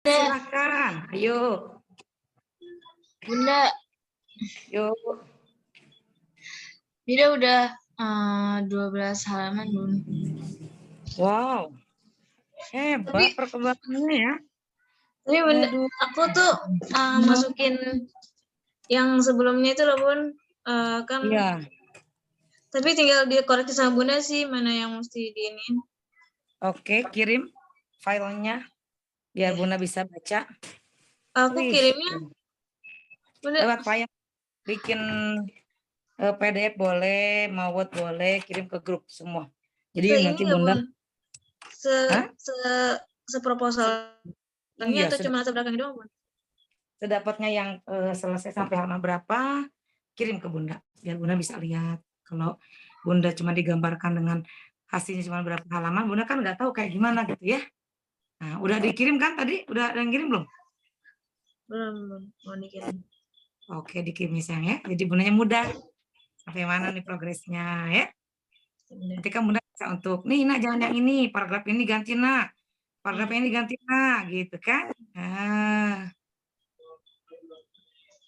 Silakan, ayo. Bunda, Yuk. Bunda udah 12 halaman, Bun. Wow. Hebat perkembangannya ya. Tapi Bunda, Aduh. aku tuh masukin yang sebelumnya itu loh, Bun. Kan. Iya. Tapi tinggal dikoreksi sama Bunda sih, mana yang mesti diinin. Oke, kirim filenya biar Bunda bisa baca. Aku kirimnya Bunda. Lewat file bikin PDF boleh, mau Word boleh, kirim ke grup semua. Jadi nanti Bunda seproposalnya atau cuma latar belakang doang, Bun? Sedapatnya yang selesai sampai halaman berapa, kirim ke Bunda biar Bunda bisa lihat. Kalau Bunda cuma digambarkan dengan hasilnya cuma berapa halaman, Bunda kan nggak tahu kayak gimana gitu ya. Nah, udah dikirim kan tadi? Udah ada yang kirim belum? Belum, mau dikirim. Oke, dikirim sayang ya. Jadi Bundanya mudah. Sampai mana nih progresnya ya? Nanti kan Bunda bisa untuk, nih nak jangan yang ini, paragraf ini ganti nak. Paragraf ini ganti nak, gitu kan? Nah.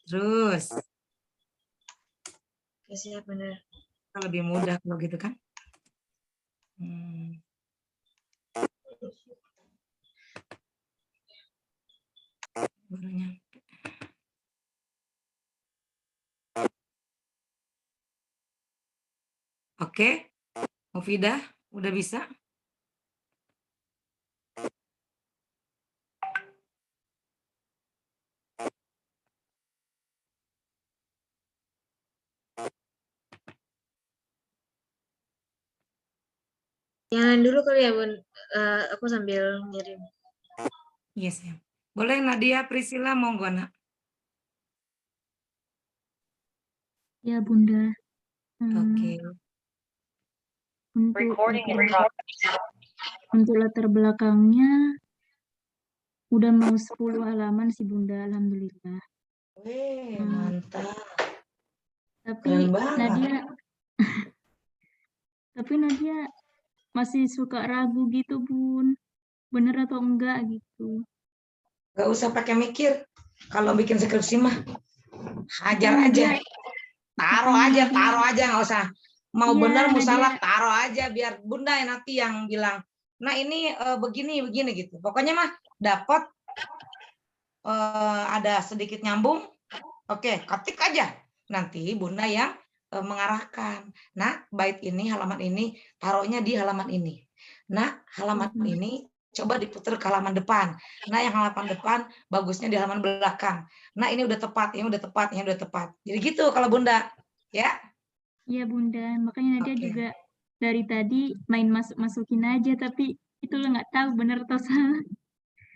Terus. Siap, bener. Lebih mudah kalau gitu kan. Baru nyampe. Oke, Mufidah, udah bisa? Jangan dulu kali ya, Bun. Aku sambil ngirim. Yes, ya. Boleh Nadia Priscilla, monggo nak. Ya Bunda. Oke. Untuk latar belakangnya udah mau 10 halaman sih Bunda, alhamdulillah. Wih, mantap. Tapi Nadia masih suka ragu gitu, Bun. Bener atau enggak gitu. Gak usah pakai mikir. Kalau bikin skripsi mah hajar aja. Taruh aja, nggak usah. Mau benar mau salah, taruh aja biar Bunda nanti yang bilang. Nah ini begini gitu. Pokoknya mah dapat ada sedikit nyambung. Oke, ketik aja. Nanti Bunda yang mengarahkan. Nah, bait ini, halaman ini, taruhnya di halaman ini. Nah, halaman ini coba diputar ke halaman depan. Nah, yang halaman depan bagusnya di halaman belakang. Nah, ini udah tepat, ini udah tepat, ini udah tepat. Jadi gitu kalau Bunda, ya. Iya Bunda, makanya Nadia juga dari tadi main masukin aja, tapi itu lo nggak tahu bener atau salah.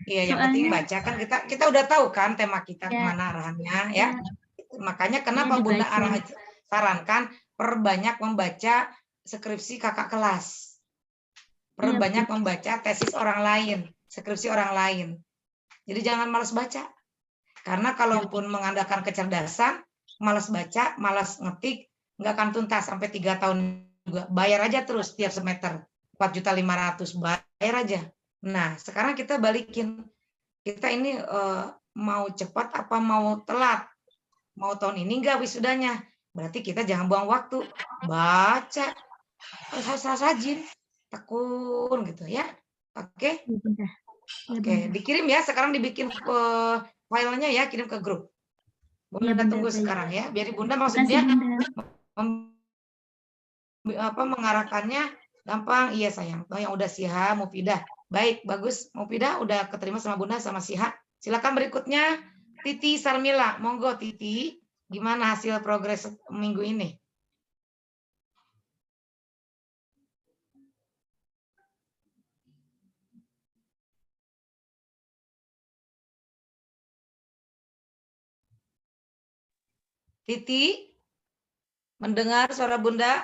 Iya, yang penting baca kan kita udah tahu kan tema kita kemana arahannya ya. Makanya kenapa Bunda sarankan perbanyak membaca skripsi kakak kelas. Perbanyak membaca tesis orang lain, skripsi orang lain. Jadi jangan malas baca. Karena kalaupun mengandalkan kecerdasan, malas baca, malas ngetik, nggak akan tuntas sampai 3 tahun juga. Bayar aja terus tiap semester. 4.500.000 bayar aja. Nah, sekarang kita balikin. Kita ini mau cepat apa mau telat? Mau tahun ini enggak wisudanya? Berarti kita jangan buang waktu. Baca. Harus rajin. Tekun gitu ya. Oke? Oke, dikirim ya. Sekarang dibikin filenya ya, kirim ke grup. Bunda tunggu sekarang ya. Biar Bunda maksudnya mengarahkannya gampang. Iya sayang. Oh, yang udah siap, Mufidah. Baik, bagus. Mufidah udah keterima sama Bunda sama Siha. Silakan berikutnya Titi Sarmila. Monggo Titi, gimana hasil progres minggu ini? Titi, mendengar suara Bunda?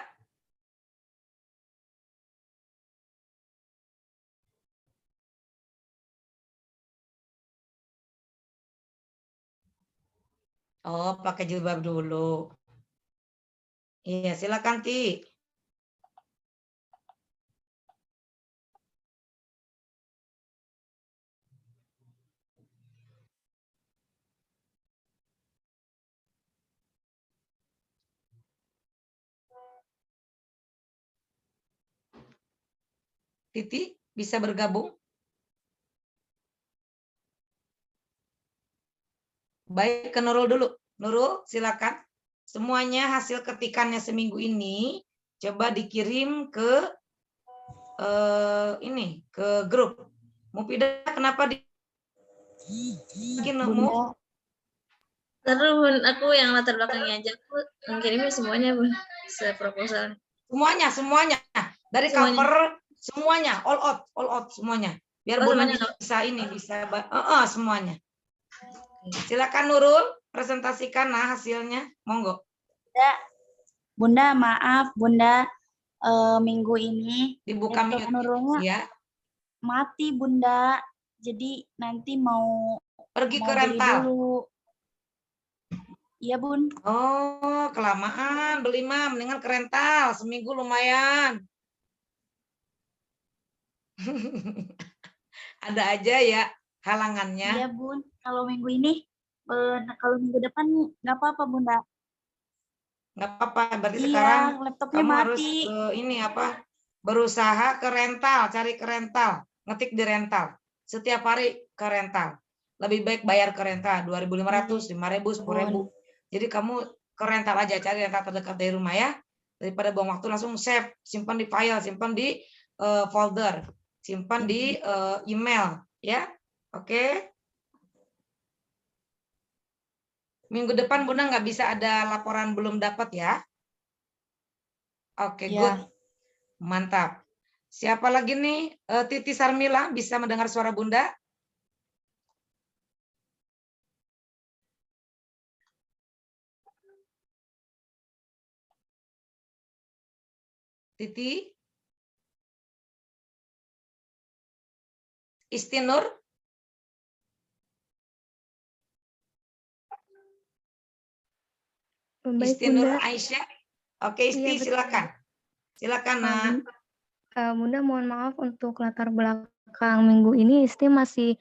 Oh, pakai jilbab dulu. Iya, silakan Ti. Titi bisa bergabung? Baik, ke Nurul dulu. Nurul, silakan. Semuanya hasil ketikannya seminggu ini coba dikirim ke ini, ke grup. Mufidah, kenapa Bunda, Terus Bun, aku yang latar belakangnya aja, aku kirimnya semuanya Bun, proposal. Semuanya. Dari Semuanya. cover semuanya, all out semuanya. Biar Oh, Bunda semuanya. bisa semuanya. Silakan Nurul, presentasikan hasilnya. Monggo. Bunda, maaf Bunda, minggu ini Dibuka laptop mute. Nurulnya Ya. mati Bunda. Jadi nanti mau Pergi ke beli rental. dulu. Iya Bun. Oh, kelamaan beli mah, mendingan ke rental. Seminggu lumayan. Ada aja ya halangannya. Iya Bun. Kalau minggu ini, kalau minggu depan nggak apa-apa Bunda. Nggak apa-apa, berarti Iya, sekarang laptopnya kamu harus mati. ini apa? Berusaha ke rental, cari ke rental, ngetik di rental. Setiap hari ke rental. Lebih baik bayar ke rental 2.500, 5.000, 10.000. Jadi kamu ke rental aja, cari rental terdekat dari rumah ya. Daripada buang waktu langsung save, simpan di file, simpan di folder, simpan di email ya. Oke. Minggu depan Bunda nggak bisa ada laporan belum dapat ya. Oke, good. Mantap. Siapa lagi nih? Titi Sarmila, bisa mendengar suara Bunda? Titi? Istinur? Baik, Istinur Bunda. Aisyah? Oke, Isti, Iya, silakan. Silakan, Nak. Bunda mohon maaf untuk latar belakang minggu ini Isti masih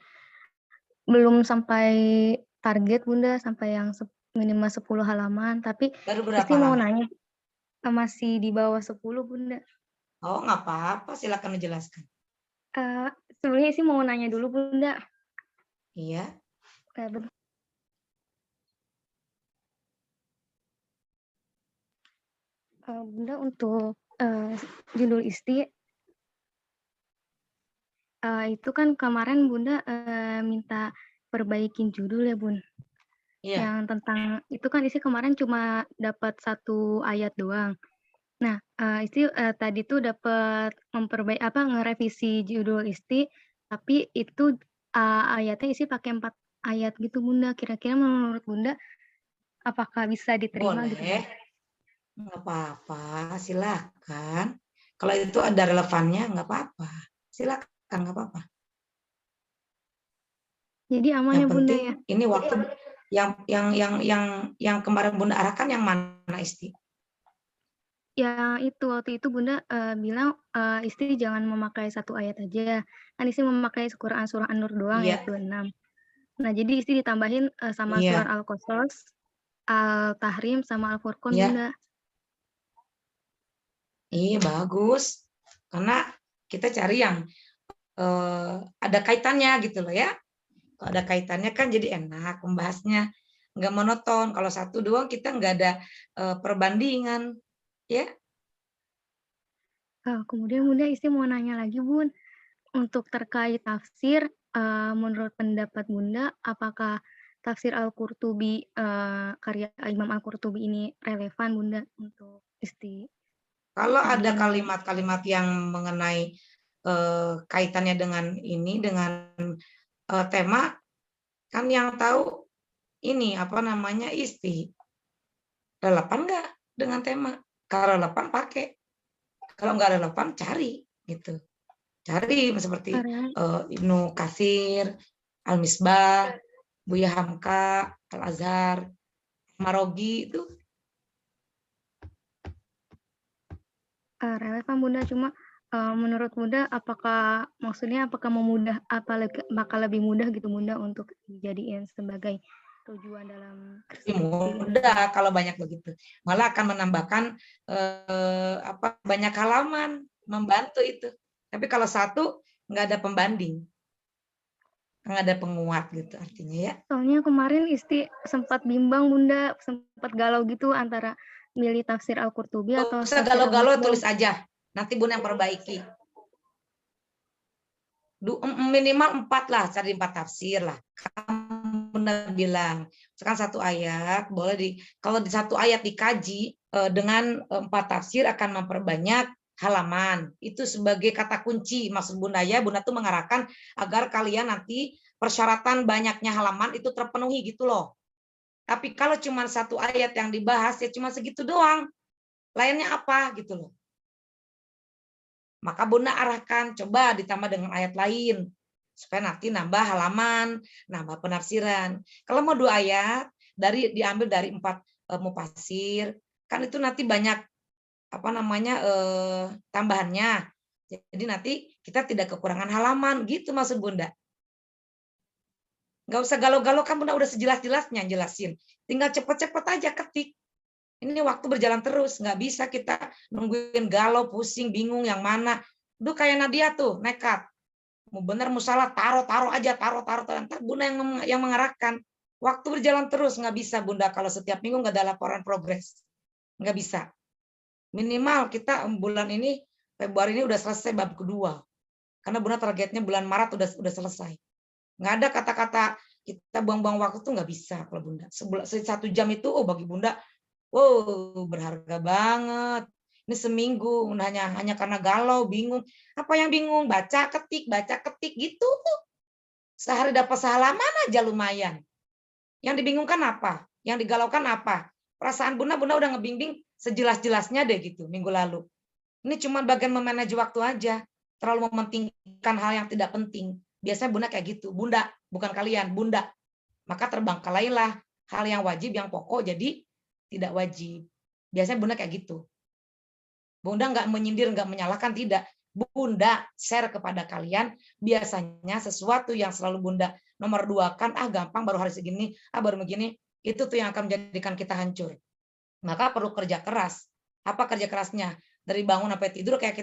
belum sampai target Bunda, sampai yang minimal 10 halaman, tapi Baru berapa Isti mau lama? nanya, masih di bawah 10 Bunda. Oh, nggak apa-apa, silakan dijelaskan. Sebelumnya Isti mau nanya dulu Bunda. Iya. Bunda, untuk judul Isti, itu kan kemarin Bunda minta perbaikin judul ya Bun. Iya. Yang tentang itu kan Isti kemarin cuma dapat 1 ayat doang. Nah, Isti tadi tuh dapat ngerevisi judul Isti, tapi itu ayatnya Isti pakai 4 ayat gitu Bunda. Kira-kira menurut Bunda apakah bisa diterima gitu? Boleh. Nggak apa-apa, silakan. Kalau itu ada relevannya, nggak apa-apa. Silakan, nggak apa-apa. Jadi aman Yang ya Bunda penting ya? ini waktu yang kemarin Bunda arahkan yang mana, Isti? Ya itu, waktu itu Bunda bilang Isti jangan memakai 1 ayat aja. Kan Isti memakai Quran surah An-Nur doang Iya. ayat 26. Nah, jadi Isti ditambahin sama Iya. surah Al-Qasas, Al-Tahrim, sama Al-Furqan Iya. Bunda. Iya, bagus. Karena kita cari yang ada kaitannya gitu loh ya. Kalau ada kaitannya kan jadi enak membahasnya. Nggak monoton. Kalau satu doang kita nggak ada perbandingan. Ya. Kemudian Bunda Isti mau nanya lagi Bun, untuk terkait tafsir, menurut pendapat Bunda, apakah tafsir Al-Qurtubi, karya Imam Al-Qurtubi ini relevan Bunda untuk Isti? Kalau ada kalimat-kalimat yang mengenai kaitannya dengan ini, dengan tema, kan yang tahu ini apa namanya Isti. Relevan nggak dengan tema? Kalau relevan pakai. Kalau nggak relevan cari gitu. Cari seperti Ibnu Katsir, Al-Misbah, Buya Hamka, Al-Azhar, Marogi itu. Relevan Bunda, cuma menurut Bunda apakah bakal lebih mudah gitu Bunda untuk dijadiin sebagai tujuan dalam mudah kalau banyak begitu. Malah akan menambahkan banyak halaman, membantu itu. Tapi kalau satu nggak ada pembanding, nggak ada penguat gitu artinya ya. Soalnya kemarin Isti sempat bimbang Bunda, sempat galau gitu antara milih tafsir Al-Qurtubi Nggak atau usah tafsir galau-galau, Al-Makdum. tulis aja. Nanti Bunda yang perbaiki. Minimal 4 lah, cari 4 tafsir lah. Bunda bilang, sekarang satu ayat boleh kalau di satu ayat dikaji dengan 4 tafsir akan memperbanyak halaman. Itu sebagai kata kunci maksud Bunda ya. Bunda tuh mengarahkan agar kalian nanti persyaratan banyaknya halaman itu terpenuhi gitu loh. Tapi kalau cuma satu ayat yang dibahas ya cuma segitu doang. Lainnya apa gitu loh. Maka Bunda arahkan, coba ditambah dengan ayat lain. Supaya nanti nambah halaman, nambah penafsiran. Kalau mau 2 ayat, diambil dari 4 mufasir, kan itu nanti banyak tambahannya. Jadi nanti kita tidak kekurangan halaman, gitu maksud Bunda. Nggak usah galau-galau, kan Bunda udah sejelas-jelasnya jelasin. Tinggal cepet-cepet aja ketik. Ini waktu berjalan terus, nggak bisa kita nungguin galau, pusing, bingung yang mana. Duh kayak Nadia tuh, nekat. Mau bener mau salah, taruh aja, taruh. Ntar Bunda yang mengarahkan. Waktu berjalan terus, nggak bisa Bunda kalau setiap minggu nggak ada laporan progres. Nggak bisa. Minimal kita bulan ini, Februari ini udah selesai bab kedua. Karena Bunda targetnya bulan Maret udah selesai. Nggak ada kata-kata kita buang-buang waktu tuh nggak bisa kalau Bunda. 1 jam itu, bagi Bunda, wow, berharga banget. Ini seminggu hanya karena galau, bingung. Apa yang bingung? Baca ketik gitu. Sehari dapat sehalaman aja lumayan. Yang dibingungkan apa? Yang digalaukan apa? Perasaan Bunda udah ngebimbing sejelas-jelasnya deh gitu minggu lalu. Ini cuma bagian memanage waktu aja. Terlalu mementingkan hal yang tidak penting. Biasanya Bunda kayak gitu. Bunda, bukan kalian, Bunda. Maka terbengkalailah hal yang wajib, yang pokok jadi tidak wajib. Biasanya Bunda kayak gitu. Bunda nggak menyindir, nggak menyalahkan, tidak. Bunda share kepada kalian biasanya sesuatu yang selalu Bunda nomor 2-kan, gampang baru hari segini, baru begini, itu tuh yang akan menjadikan kita hancur. Maka perlu kerja keras. Apa kerja kerasnya? Dari bangun sampai tidur kayak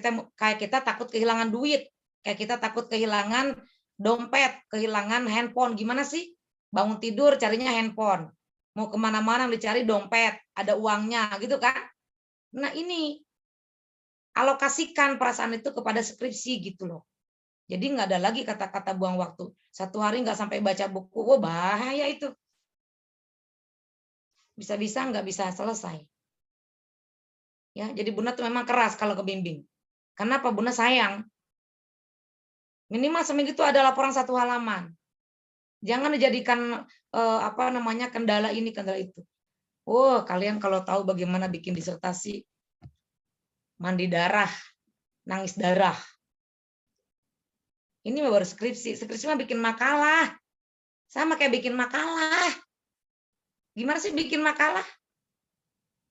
kita takut kehilangan duit, kayak kita takut kehilangan dompet, kehilangan handphone. Gimana sih? Bangun tidur carinya handphone. Mau kemana-mana dicari dompet, ada uangnya gitu kan. Nah ini, alokasikan perasaan itu kepada skripsi gitu loh. Jadi nggak ada lagi kata-kata buang waktu. 1 hari nggak sampai baca buku, bahaya itu. Bisa-bisa nggak bisa selesai. Ya, jadi Bunda tuh memang keras kalau kebimbing. Kenapa? Bunda sayang. Minimal seminggu itu ada laporan 1 halaman. Jangan dijadikan kendala ini, kendala itu. Kalian kalau tahu bagaimana bikin disertasi, mandi darah, nangis darah. Ini baru skripsi. Skripsi mah bikin makalah. Sama kayak bikin makalah. Gimana sih bikin makalah?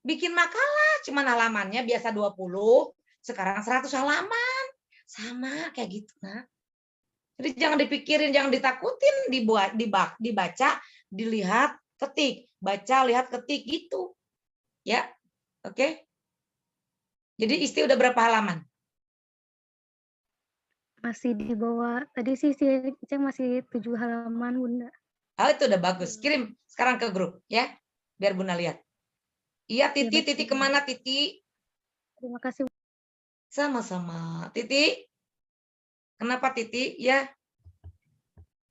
Bikin makalah, cuman halamannya biasa 20, sekarang 100 halaman. Sama kayak gitu. Nah. Jadi jangan dipikirin, jangan ditakutin, dibaca, dilihat, ketik. Baca, lihat, ketik gitu. Ya, oke? Jadi Isti udah berapa halaman? Masih di bawah, tadi sih saya masih 7 halaman Bunda. Itu udah bagus. Kirim sekarang ke grup ya, biar Bunda lihat. Iya, Titi kemana Titi? Terima kasih. Sama-sama. Titi, kenapa Titi? Ya,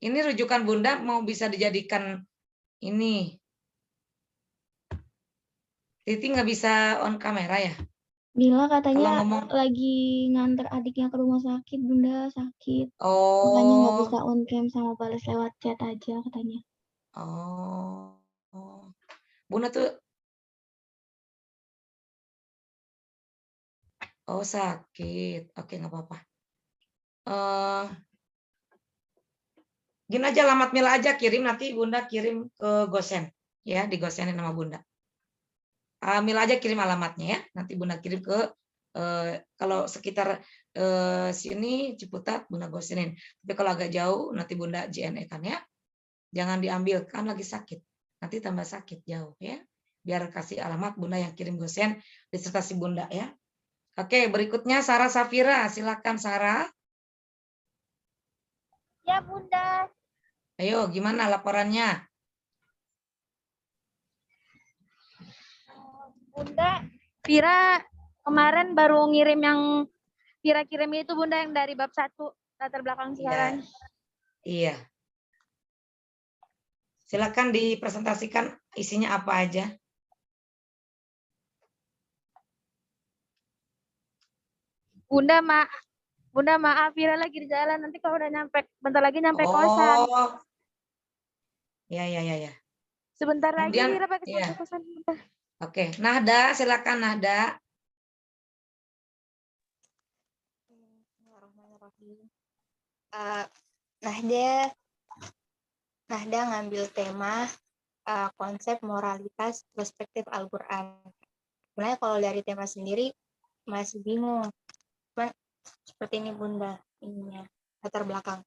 ini rujukan Bunda mau bisa dijadikan ini. Titi nggak bisa on kamera ya? Mila katanya ngomong, lagi nganter adiknya ke rumah sakit, Bunda sakit. Makanya nggak bisa on cam sama balas lewat chat aja katanya. Bunda tuh sakit. Oke, nggak apa-apa. Gini aja, alamat Mila aja kirim, nanti Bunda kirim ke Gosen. Ya, digosenin sama Bunda. Mila aja kirim alamatnya ya. Nanti Bunda kirim ke kalau sekitar sini Ciputat Bunda gosenin. Tapi kalau agak jauh nanti Bunda JNE kan ya. Jangan diambil kan lagi sakit. Nanti tambah sakit jauh ya. Biar kasih alamat Bunda yang kirim gosen disertasi Bunda ya. Oke, berikutnya Sarah Safira. Silakan Sarah. Ya, Bunda. Ayo, gimana laporannya? Bunda, Vira kemarin baru ngirim yang Vira kirim itu, Bunda, yang dari bab 1, latar belakang siaran. Iya. Silakan dipresentasikan isinya apa aja. Bunda, maaf, Vira lagi di jalan. Nanti kalau udah bentar lagi nyampe kosan. Oh, ya. Sebentar lagi Kemudian, Vira pakai ya. sampai kosan. Bunda. Oke, Nahda, silakan Nahda. Nahda ngambil tema konsep moralitas perspektif Al-Quran. Sebenarnya kalau dari tema sendiri masih bingung. Cuman seperti ini Bunda, ininya latar belakang.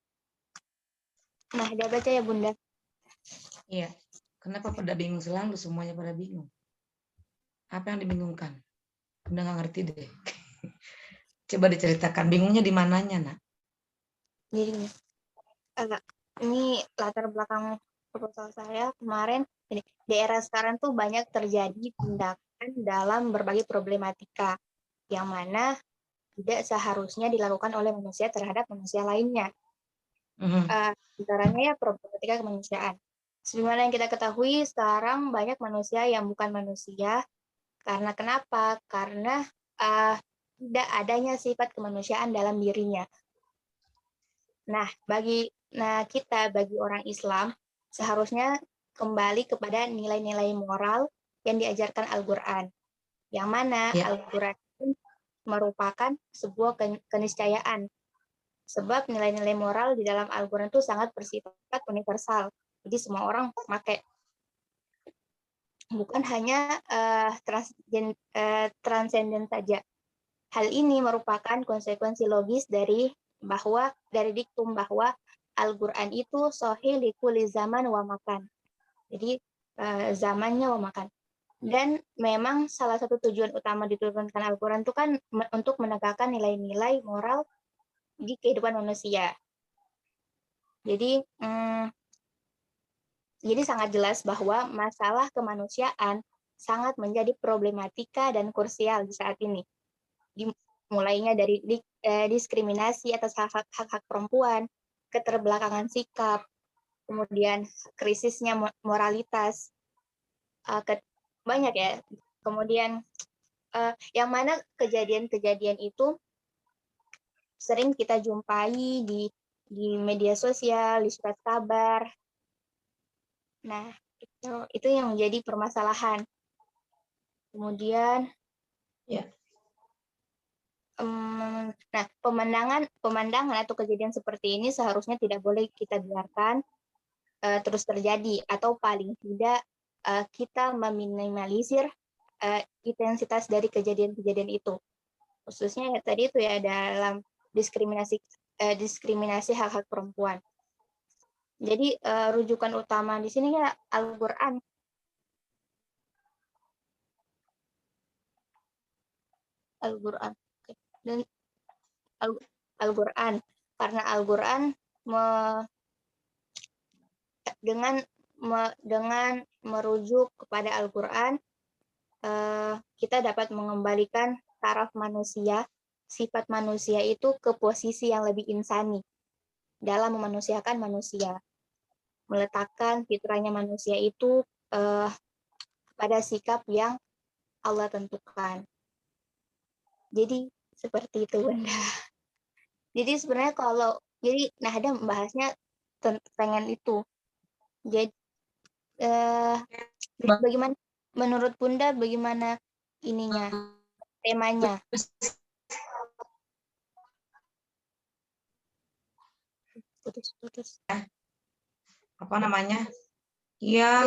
Nahda baca ya Bunda. Iya. Kenapa pada bingung selalu? Semuanya pada bingung. Apa yang dibingungkan? Bunda nggak ngerti deh. Coba diceritakan. Bingungnya di mananya, Nak? Jadi ini latar belakang proposal saya kemarin. Di era sekarang tuh banyak terjadi tindakan dalam berbagai problematika yang mana tidak seharusnya dilakukan oleh manusia terhadap manusia lainnya. Antaranya ya problematika kemanusiaan. Sebagaimana yang kita ketahui sekarang banyak manusia yang bukan manusia. Karena kenapa? Karena tidak adanya sifat kemanusiaan dalam dirinya. Nah, bagi orang Islam seharusnya kembali kepada nilai-nilai moral yang diajarkan Al-Quran. Yang mana Al-Quran merupakan sebuah keniscayaan. Sebab nilai-nilai moral di dalam Al-Quran itu sangat bersifat universal. Jadi semua orang pakai. Bukan hanya transenden saja. Hal ini merupakan konsekuensi logis dari diktum bahwa Al-Quran itu sahih likulli zaman wa makan. Jadi zamannya wa makan. Dan memang salah satu tujuan utama diturunkan Al-Quran itu kan untuk menegakkan nilai-nilai moral di kehidupan manusia. Jadi sangat jelas bahwa masalah kemanusiaan sangat menjadi problematika dan krusial di saat ini. Mulainya dari diskriminasi atas hak-hak perempuan, keterbelakangan sikap, kemudian krisisnya moralitas, banyak ya. Kemudian yang mana kejadian-kejadian itu sering kita jumpai di media sosial, di surat kabar. Nah, itu yang menjadi permasalahan. Kemudian, nah pemandangan atau kejadian seperti ini seharusnya tidak boleh kita biarkan terus terjadi, atau paling tidak kita meminimalisir intensitas dari kejadian-kejadian itu. Khususnya tadi itu ya dalam diskriminasi hak-hak perempuan. Jadi rujukan utama di sini ya Al-Quran. Al-Quran. Dan Al-Quran. Karena Al-Quran dengan merujuk kepada Al-Quran, kita dapat mengembalikan taraf manusia, sifat manusia itu ke posisi yang lebih insani dalam memanusiakan manusia. Meletakkan fitrahnya manusia itu pada sikap yang Allah tentukan. Jadi seperti itu Bunda. Jadi sebenarnya Nahda membahasnya pengen itu. Jadi bagaimana menurut Bunda bagaimana ininya temanya? Putus. Apa namanya? Iya,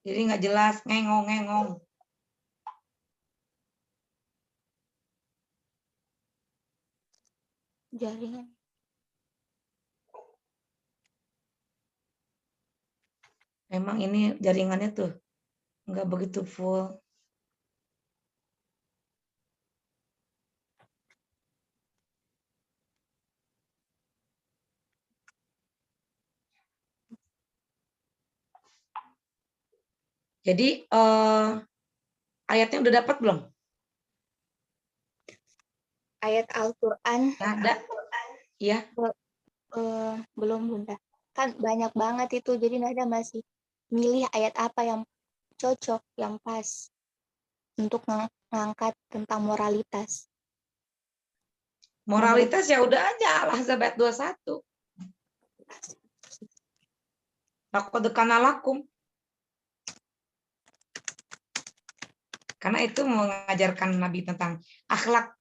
jadi nggak jelas, ngengong. Jaringan. Memang ini jaringannya tuh nggak begitu full. Jadi ayatnya udah dapat belum? Ayat Al-Quran Ada? Iya. belum Bunda. Kan banyak banget itu, jadi Nada masih milih ayat apa yang cocok, yang pas untuk ngangkat tentang moralitas. Moralitas ya udah aja Al-Ahzab ayat 21. Laqad kana lakum. Karena itu mengajarkan Nabi tentang akhlak.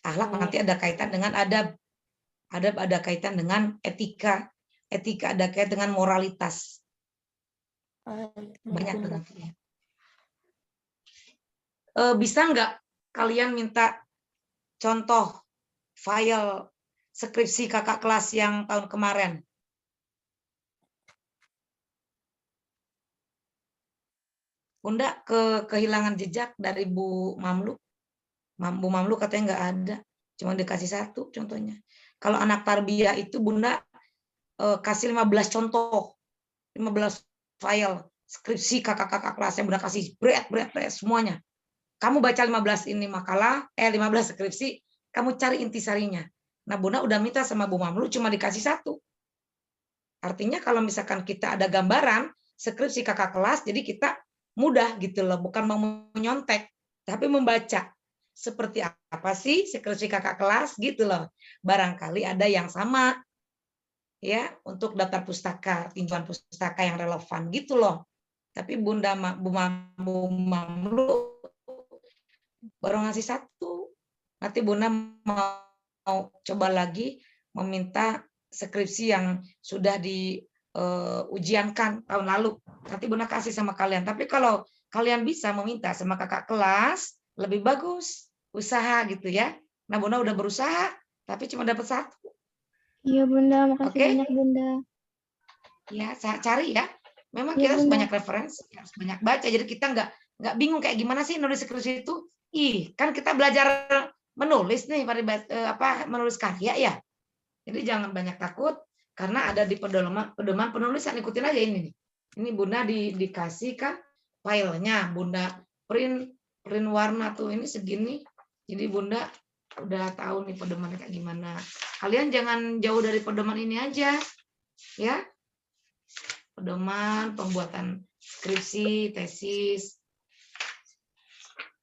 Akhlak nanti ada kaitan dengan adab. Adab ada kaitan dengan etika. Etika ada kaitan dengan moralitas. Banyak tuh nanti ya. Bisa nggak kalian minta contoh file skripsi kakak kelas yang tahun kemarin? Bunda kehilangan jejak dari Bu Mamlu. Bu Mamlu katanya nggak ada, cuma dikasih satu contohnya. Kalau anak tarbiyah itu Bunda kasih 15 contoh, 15 file skripsi kakak-kakak kelas yang Bunda kasih berat semuanya. Kamu baca 15 ini makalah, 15 skripsi, kamu cari intisarinya. Nah Bunda udah minta sama Bu Mamlu cuma dikasih satu. Artinya kalau misalkan kita ada gambaran skripsi kakak kelas, jadi kita mudah gitu loh, bukan mau menyontek, tapi membaca. Seperti apa sih skripsi kakak kelas gitu loh. Barangkali ada yang sama ya untuk daftar pustaka, tinjauan pustaka yang relevan gitu loh. Tapi Bunda Bu Mamlu baru ngasih satu. Nanti Bunda mau coba lagi meminta skripsi yang sudah diujiankan tahun lalu. Nanti Bunda kasih sama kalian. Tapi kalau kalian bisa meminta sama kakak kelas, lebih bagus. Usaha gitu ya. Nah Bunda udah berusaha, tapi cuma dapat satu. Iya Bunda, makasih Oke? banyak Bunda. Ya, cari ya. Memang Iya, kita harus Bunda. banyak referensi, harus banyak baca. Jadi kita nggak bingung kayak gimana sih nulis skripsi itu. Kan kita belajar menulis nih, menulis karya ya. Jadi jangan banyak takut karena ada di pedoman penulisan, ikutin aja ini nih. Ini Bunda dikasih kan filenya, Bunda print warna tuh ini segini. Jadi Bunda udah tahu nih pedoman kayak gimana. Kalian jangan jauh dari pedoman ini aja. Ya. Pedoman pembuatan skripsi, tesis.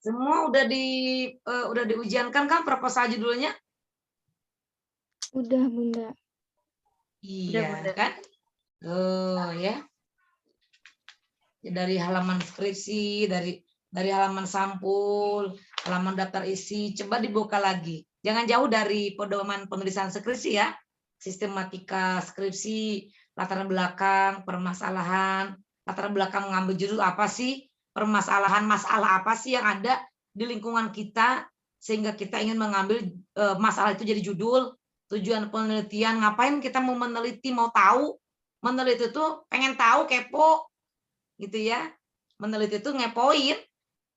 Semua udah diujiankan kan proposal judulnya? Udah Bunda. Iya, Bunda. kan? Ya. Dari halaman skripsi, dari halaman sampul, halaman daftar isi, coba dibuka lagi. Jangan jauh dari pedoman penulisan skripsi ya. Sistematika skripsi, latar belakang, permasalahan, latar belakang mengambil judul apa sih, permasalahan, masalah apa sih yang ada di lingkungan kita, sehingga kita ingin mengambil masalah itu jadi judul, tujuan penelitian, ngapain kita mau meneliti, mau tahu, meneliti itu pengen tahu, kepo, gitu ya, meneliti itu ngepoin,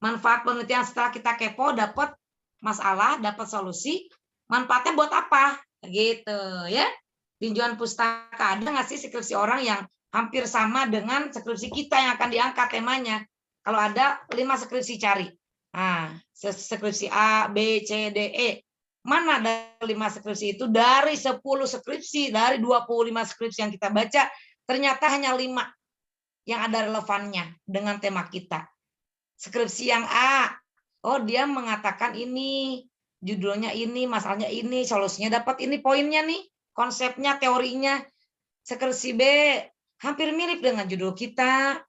manfaat penelitian setelah kita kepo, dapat masalah, dapat solusi, manfaatnya buat apa, gitu ya. Tinjauan pustaka, ada nggak sih skripsi orang yang hampir sama dengan skripsi kita yang akan diangkat temanya? Kalau ada 5 skripsi cari. Nah, skripsi A, B, C, D, E. Mana dari 5 skripsi itu? Dari 10 skripsi, dari 25 skripsi yang kita baca, ternyata hanya 5 yang ada relevannya dengan tema kita. Skripsi yang A, oh dia mengatakan ini, judulnya ini, masalahnya ini, solusinya dapat ini, poinnya nih, konsepnya, teorinya. Skripsi B hampir mirip dengan judul kita,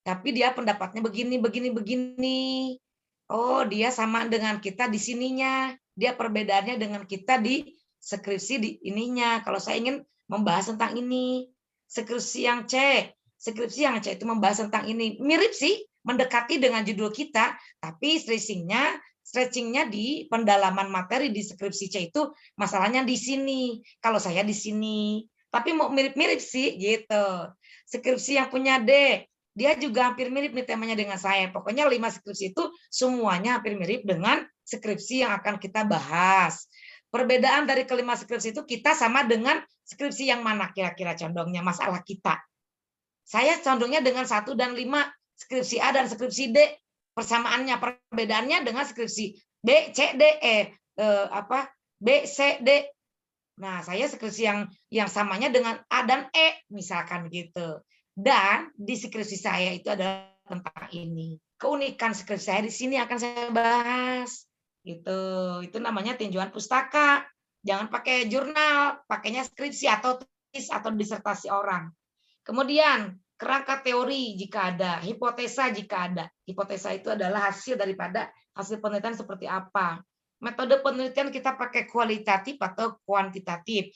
tapi dia pendapatnya begini, begini, begini. Oh, dia sama dengan kita di sininya. Dia perbedaannya dengan kita di skripsi di ininya. Kalau saya ingin membahas tentang ini. Skripsi yang C itu membahas tentang ini. Mirip sih, mendekati dengan judul kita, tapi stretchingnya di pendalaman materi di skripsi C itu masalahnya di sini. Kalau saya di sini. Tapi mau mirip-mirip sih gitu. Skripsi yang punya D, dia juga hampir mirip nih temanya dengan saya. Pokoknya 5 skripsi itu semuanya hampir mirip dengan skripsi yang akan kita bahas. Perbedaan dari kelima skripsi itu kita sama dengan skripsi yang mana kira-kira condongnya masalah kita. Saya condongnya dengan 1 dan 5, skripsi A dan skripsi D. Persamaannya, perbedaannya dengan skripsi B, C, D, B, C, D. Nah, saya skripsi yang samanya dengan A dan E, misalkan gitu. Dan di skripsi saya itu adalah tentang ini. Keunikan skripsi saya di sini akan saya bahas. Gitu. Itu namanya tinjauan pustaka. Jangan pakai jurnal, pakainya skripsi atau tulis atau disertasi orang. Kemudian kerangka teori jika ada, hipotesa jika ada. Hipotesa itu adalah hasil daripada hasil penelitian seperti apa. Metode penelitian kita pakai kualitatif atau kuantitatif.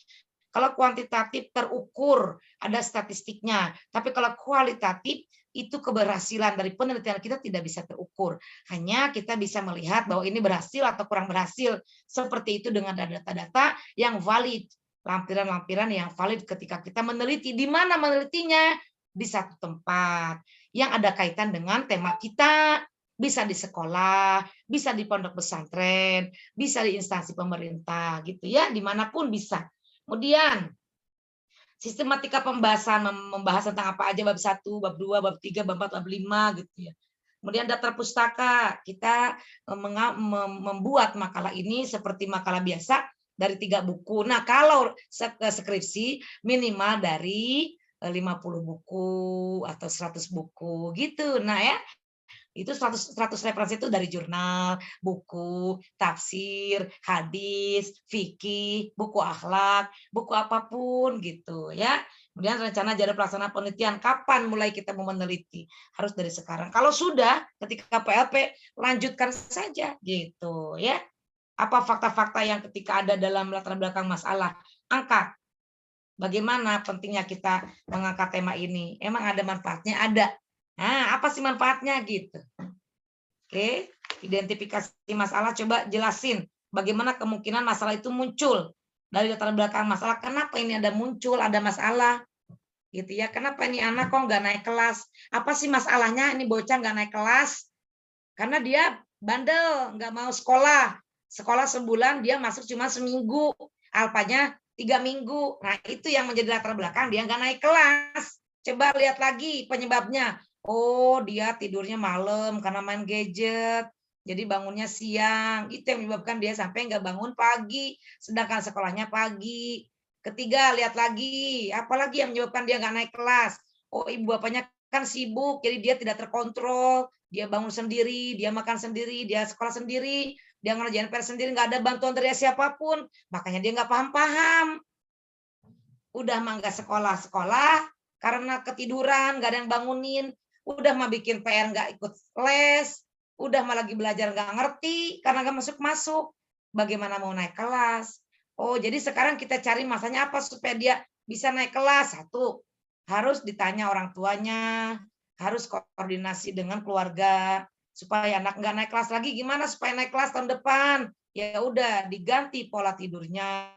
Kalau kuantitatif terukur, ada statistiknya. Tapi kalau kualitatif itu keberhasilan dari penelitian kita tidak bisa terukur. Hanya kita bisa melihat bahwa ini berhasil atau kurang berhasil. Seperti itu dengan data-data yang valid. Lampiran-lampiran yang valid ketika kita meneliti. Di mana menelitinya? Di satu tempat yang ada kaitan dengan tema kita. Bisa di sekolah, bisa di pondok pesantren, bisa di instansi pemerintah, gitu ya, dimanapun bisa. Kemudian sistematika pembahasan, membahas tentang apa aja bab 1, bab 2, bab 3, bab 4, bab 5 gitu ya. Kemudian daftar pustaka, kita membuat makalah ini seperti makalah biasa dari 3 buku. Nah, kalau skripsi minimal dari 50 buku atau 100 buku gitu. Nah, ya. Itu 100 referensi itu dari jurnal, buku, tafsir, hadis, fikih, buku akhlak, buku apapun gitu ya. Kemudian rencana jadwal pelaksanaan penelitian, kapan mulai kita mau meneliti? Harus dari sekarang. Kalau sudah ketika PLP lanjutkan saja gitu ya. Apa fakta-fakta yang ketika ada dalam latar belakang masalah? Angkat. Bagaimana pentingnya kita mengangkat tema ini? Emang ada manfaatnya? Ada. Nah, apa sih manfaatnya gitu? Oke, identifikasi masalah, coba jelasin bagaimana kemungkinan masalah itu muncul dari latar belakang masalah. Kenapa ini ada muncul, ada masalah, gitu ya? Kenapa ini anak kok nggak naik kelas? Apa sih masalahnya? Ini bocah nggak naik kelas karena dia bandel, nggak mau sekolah. Sekolah sebulan dia masuk cuma seminggu, alpanya 3 minggu. Nah itu yang menjadi latar belakang dia nggak naik kelas. Coba lihat lagi penyebabnya. Oh, dia tidurnya malam karena main gadget. Jadi bangunnya siang. Itu yang menyebabkan dia sampai nggak bangun pagi. Sedangkan sekolahnya pagi. Ketiga, lihat lagi. Apalagi yang menyebabkan dia nggak naik kelas. Oh, ibu bapaknya kan sibuk. Jadi dia tidak terkontrol. Dia bangun sendiri, dia makan sendiri, dia sekolah sendiri. Dia ngerjain PR sendiri. Nggak ada bantuan dari siapapun. Makanya dia nggak paham-paham. Udah mah nggak sekolah-sekolah. Karena ketiduran, nggak ada yang bangunin. Udah mah bikin PR nggak ikut les, udah mah lagi belajar nggak ngerti karena nggak masuk-masuk. Bagaimana mau naik kelas? Oh, jadi sekarang kita cari masanya apa supaya dia bisa naik kelas. 1, harus ditanya orang tuanya, harus koordinasi dengan keluarga supaya anak nggak naik kelas lagi. Gimana supaya naik kelas tahun depan? Ya udah diganti pola tidurnya,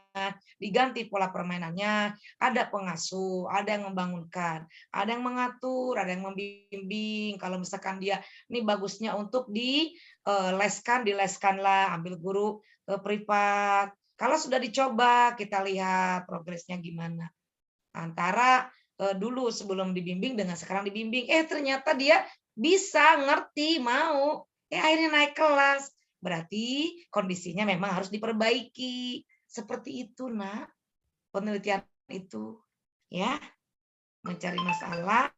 diganti pola permainannya, ada pengasuh, ada yang membangunkan, ada yang mengatur, ada yang membimbing. Kalau misalkan dia ini bagusnya untuk dileskanlah, ambil guru privat. Kalau sudah dicoba, kita lihat progresnya gimana. Antara dulu sebelum dibimbing dengan sekarang dibimbing, ternyata dia bisa ngerti, mau, akhirnya naik kelas. Berarti kondisinya memang harus diperbaiki. Seperti itu, Nak. Penelitian itu ya, mencari masalah,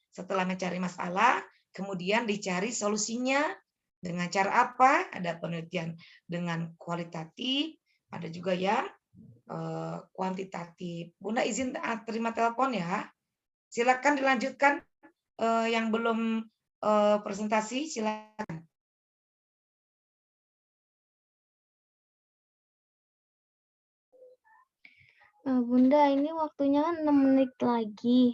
setelah mencari masalah, kemudian dicari solusinya dengan cara apa? Ada penelitian dengan kualitatif, ada juga ya kuantitatif. Bunda izin terima telepon ya. Silakan dilanjutkan yang belum presentasi, silakan. Bunda, ini waktunya kan 6 menit lagi.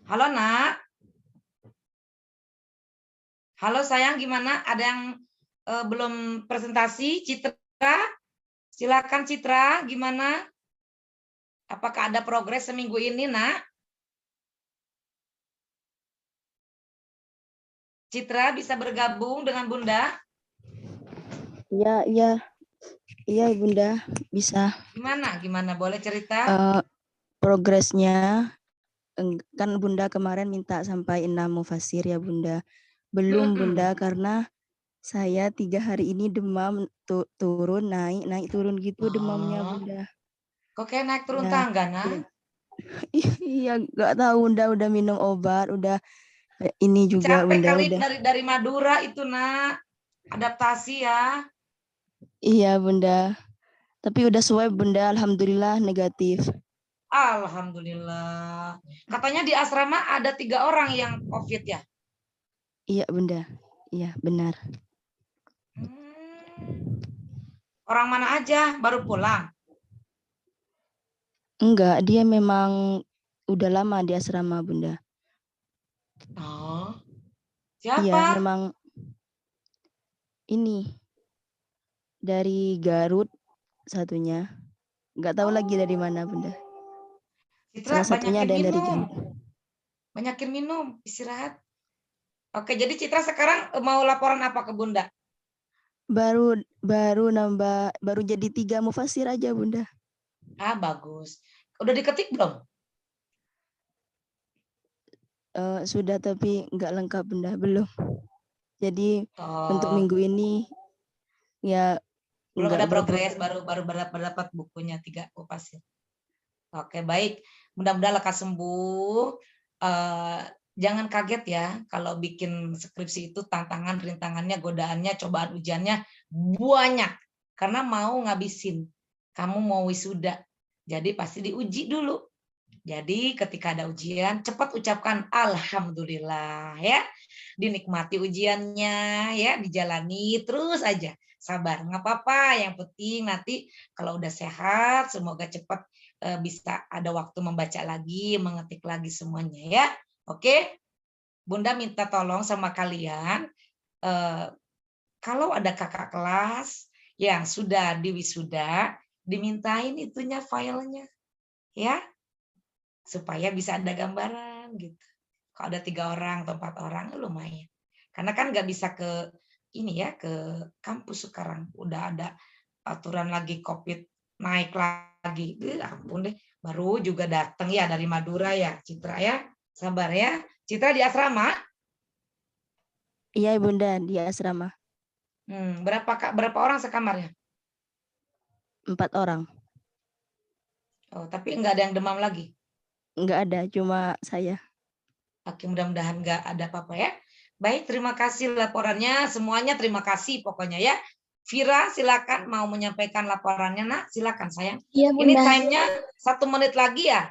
Halo nak. Halo sayang, gimana? Ada yang belum presentasi? Citra, silakan Citra, gimana? Apakah ada progres seminggu ini nak? Citra bisa bergabung dengan Bunda? Iya Bunda, bisa. Gimana? Boleh cerita? Progresnya, kan Bunda kemarin minta sampai 6 mufasir ya Bunda. Belum Bunda, karena saya 3 hari ini demam, turun, naik, turun gitu demamnya Bunda. Kok kayak naik turun Ya, tangga nak? Iya, nggak tahu udah minum obat, udah ini juga Capek Bunda, kali udah. dari Madura itu nak. Adaptasi ya. Iya Bunda. Tapi udah swab Bunda, alhamdulillah negatif. Alhamdulillah. Katanya di asrama ada 3 orang yang COVID ya? Iya Bunda, iya benar. Orang mana aja? Baru pulang? Enggak, dia memang udah lama di asrama Bunda. Oh, siapa? Iya, memang ini dari Garut satunya. Enggak tahu lagi dari mana Bunda. Citra, Salah satunya ada yang dari Garut. Banyakin minum, istirahat. Oke, jadi Citra sekarang mau laporan apa ke Bunda? Baru jadi 3 mufasir aja Bunda. Ah, bagus. Udah diketik belum? Sudah tapi enggak lengkap Bunda, belum. Jadi untuk minggu ini ya belum ada progres, berprogres. baru dapat bukunya 3 mufasir. Oke, baik. Mudah-mudahan lekas sembuh. Jangan kaget ya kalau bikin skripsi itu tantangan, rintangannya, godaannya, cobaan ujiannya banyak. Karena mau ngabisin. Kamu mau wisuda. Jadi pasti diuji dulu. Jadi ketika ada ujian, cepat ucapkan alhamdulillah ya. Dinikmati ujiannya ya, dijalani terus aja. Sabar, nggak apa-apa. Yang penting nanti kalau udah sehat, semoga cepat bisa ada waktu membaca lagi, mengetik lagi semuanya ya. Oke, Bunda minta tolong sama kalian, kalau ada kakak kelas yang sudah diwisuda, dimintain itunya filenya, ya, supaya bisa ada gambaran gitu. Kalau ada 3 orang atau 4 orang, lumayan. Karena kan nggak bisa ke ini ya, ke kampus sekarang. Udah ada aturan lagi COVID naik lagi. Ampun deh, baru juga datang ya dari Madura ya, Citra ya. Sabar ya. Citra di asrama? Iya Bunda, di asrama. Berapa orang sekamarnya? 4 orang. Oh, tapi enggak ada yang demam lagi? Enggak ada, cuma saya. Oke, mudah-mudahan enggak ada apa-apa ya. Baik, terima kasih laporannya. Semuanya terima kasih pokoknya ya. Vira, silakan mau menyampaikan laporannya, Nak. Silakan, sayang. Iya, Bunda. Ini time-nya 1 menit lagi ya.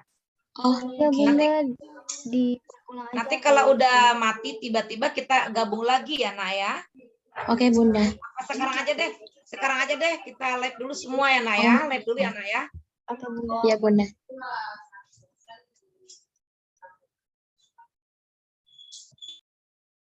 Oh, ya Bunda. Nanti kalau udah mati tiba-tiba kita gabung lagi ya, Nak ya. Oke, Bunda. Sekarang aja deh kita live dulu semua ya, Nak ya. Live dulu ya, Nak ya. Oke, Bunda. Ya, Bunda.